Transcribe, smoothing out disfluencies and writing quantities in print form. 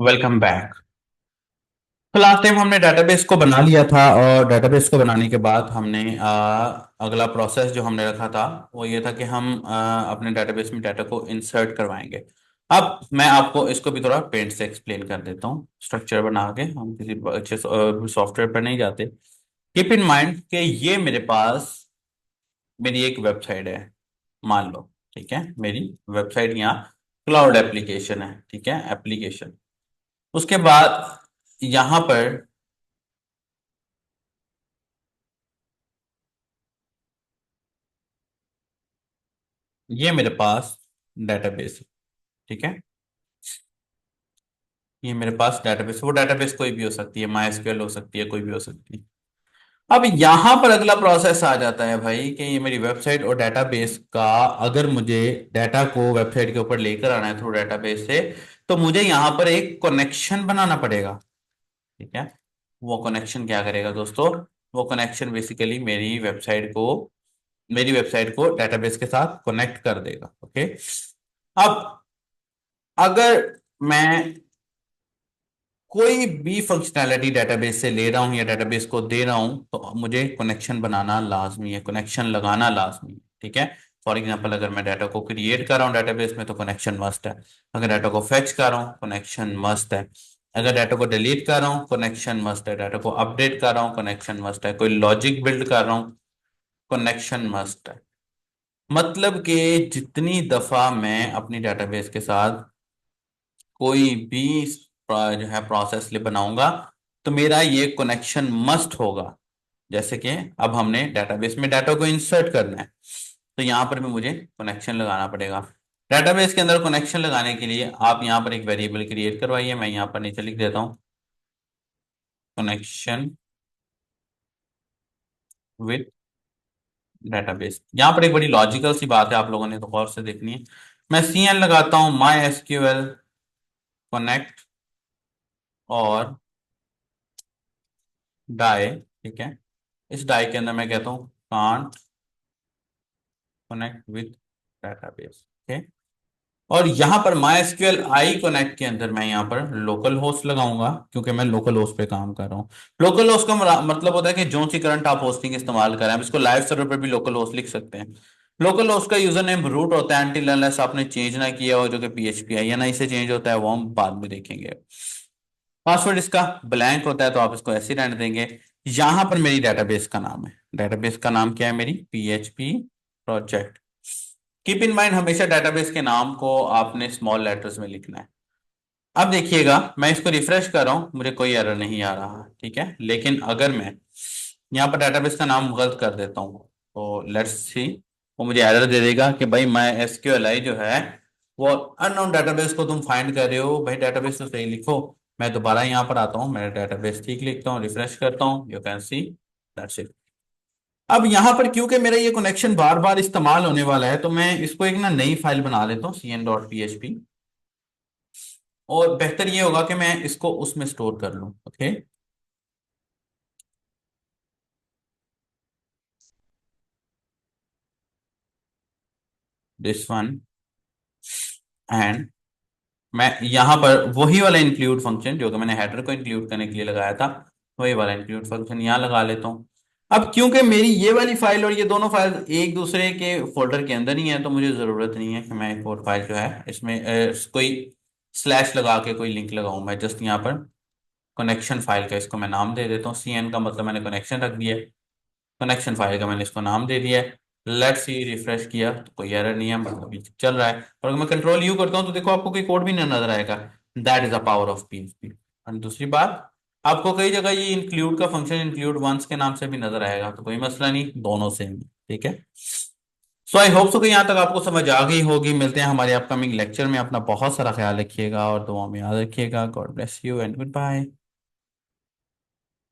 Welcome back. तो last time हमने database को बना लिया था और डेटाबेस को बनाने के बाद हमने अगला प्रोसेस जो हमने रखा था वो ये था कि हम अपने डेटाबेस में डाटा को इंसर्ट करवाएंगे। अब मैं आपको इसको भी थोड़ा पेंट से एक्सप्लेन कर देता हूँ। स्ट्रक्चर बना के हम किसी अच्छे सॉफ्टवेयर पर नहीं जाते। कीप इन माइंड कि ये मेरे पास मेरी एक वेबसाइट है, मान लो। ठीक है, मेरी वेबसाइट यहाँ क्लाउड एप्लीकेशन है। ठीक है, एप्लीकेशन। उसके बाद यहाँ पर ये मेरे पास डेटाबेस है। ठीक है, ये मेरे पास डेटाबेस, वो डेटाबेस कोई भी हो सकती है, माई एसक्यूएल हो सकती है, कोई भी हो सकती है। अब यहां पर अगला प्रोसेस आ जाता है भाई कि ये मेरी वेबसाइट और डेटाबेस का, अगर मुझे डाटा को वेबसाइट के ऊपर लेकर आना है थ्रू डेटाबेस से, तो मुझे यहां पर एक कनेक्शन बनाना पड़ेगा। ठीक है, वो कनेक्शन क्या करेगा दोस्तों? वो कनेक्शन बेसिकली मेरी वेबसाइट को डेटाबेस के साथ कनेक्ट कर देगा। ओके। अब अगर मैं कोई भी फंक्शनैलिटी डेटाबेस से ले रहा हूं या डेटाबेस को दे रहा हूं तो मुझे कनेक्शन बनाना लाजमी है, कनेक्शन लगाना लाजमी है। ठीक है। फॉर एग्जांपल, अगर मैं डाटा को क्रिएट कर रहा हूं डेटाबेस में तो कनेक्शन मस्ट है। अगर डाटा को फेच कर रहा हूं कनेक्शन मस्ट है। अगर डाटा को डिलीट कर रहा हूं कनेक्शन मस्ट है। डाटा को अपडेट कर रहा हूं कनेक्शन मस्ट है। कोई लॉजिक बिल्ड कर रहा हूं कनेक्शन मस्ट है। मतलब कि जितनी दफा मैं अपनी डेटाबेस के साथ कोई भी जो है प्रोसेस बनाऊंगा तो मेरा ये कनेक्शन मस्ट होगा। जैसे कि अब हमने डेटाबेस में डाटा को इंसर्ट करना है तो यहां पर भी मुझे कनेक्शन लगाना पड़ेगा। डेटाबेस के अंदर कनेक्शन लगाने के लिए आप यहां पर एक वेरिएबल क्रिएट करवाइए। मैं यहां पर नीचे लिख देता हूं कनेक्शन विद डेटाबेस। यहां पर एक बड़ी लॉजिकल सी बात है, आप लोगों ने तो गौर से देखनी है। मैं CN लगाता हूं माई एसक्यूएल कनेक्ट और डाई। ठीक है, इस डाई के अंदर मैं कहता हूँ can't connect with database. Okay. और यहां पर MySQL आई कनेक्ट के अंदर मैं यहां पर लोकल होस्ट लगाऊंगा क्योंकि मैं लोकल होस्ट पे काम कर रहा हूँ। लोकल होस्ट का मतलब होता है कि जो सी करंट आप होस्टिंग इस्तेमाल करें, आप इसको लाइव सर्वर पर भी लोकल होस्ट लिख सकते हैं। लोकल होस्ट का यूजर नेम रूट होता है एंटिल अनलेस आपने चेंज ना किया हो, जो कि PHP से चेंज होता है, वो हम बाद में देखेंगे। पासवर्ड इसका ब्लैंक होता है तो आप इसको ऐसे ही रहने देंगे। यहां पर मेरी डेटाबेस का नाम है, डेटाबेस का नाम क्या है? मेरी PHP project. Keep in mind, हमेशा डेटाबेस के नाम को आपने स्मॉल लेटर्स में लिखना है। अब देखिएगा, मैं इसको रिफ्रेश कर रहा हूं, मुझे कोई एरर नहीं आ रहा। ठीक है, लेकिन अगर मैं यहाँ पर डेटाबेस का नाम गलत कर देता हूँ तो लेट्स सी, वो मुझे एरर दे देगा कि भाई माई एसक्यूएल आई जो है वो अननोन डेटाबेस को तुम फाइंड कर रहे हो, भाई डेटाबेस तो सही लिखो। मैं दोबारा यहाँ पर आता हूँ, मैं डेटाबेस ठीक लिखता हूँ, रिफ्रेश करता हूँ, you can see that's it. अब यहाँ पर क्योंकि मेरा ये कनेक्शन बार बार इस्तेमाल होने वाला है तो मैं इसको एक ना नई फाइल बना लेता हूँ, cn.php। और बेहतर ये होगा कि मैं इसको उसमें स्टोर कर लूँ। Okay, this one. एंड मैं यहाँ पर वही वाला इंक्लूड फंक्शन जो कि मैंने हेडर को इंक्लूड करने के लिए लगाया था, वही वाला इंक्लूड फंक्शन यहाँ लगा लेता हूँ। अब क्योंकि मेरी ये वाली फाइल और ये दोनों फाइल एक दूसरे के फोल्डर के अंदर ही है तो मुझे जरूरत नहीं है कि मैं एक और फाइल जो है इसमें कोई स्लैश लगा के कोई लिंक लगाऊं। मैं जस्ट यहाँ पर कनेक्शन फाइल का इसको मैं नाम दे देता हूँ। CN का मतलब मैंने कनेक्शन रख दिया है, कनेक्शन फाइल का मैंने इसको नाम दे दिया है। लेट्स सी, रिफ्रेश किया तो कोई एरर नहीं है, मतलब अभी चल रहा है। और अगर मैं कंट्रोल U करता हूं तो देखो आपको कोई कोड भी नहीं नजर आएगा। That is a power of PHP। और दूसरी बात, आपको कई जगह ये इंक्लूड का फंक्शन इंक्लूड वंस के नाम से भी नजर आएगा, तो कोई मसला नहीं, दोनों सेम है। ठीक है। सो आई होप सो कि यहाँ तक आपको समझ आ गई होगी। मिलते हैं हमारे अपकमिंग लेक्चर में। अपना बहुत सारा ख्याल रखिएगा और दुआ में याद रखिएगा। God bless you and good bye.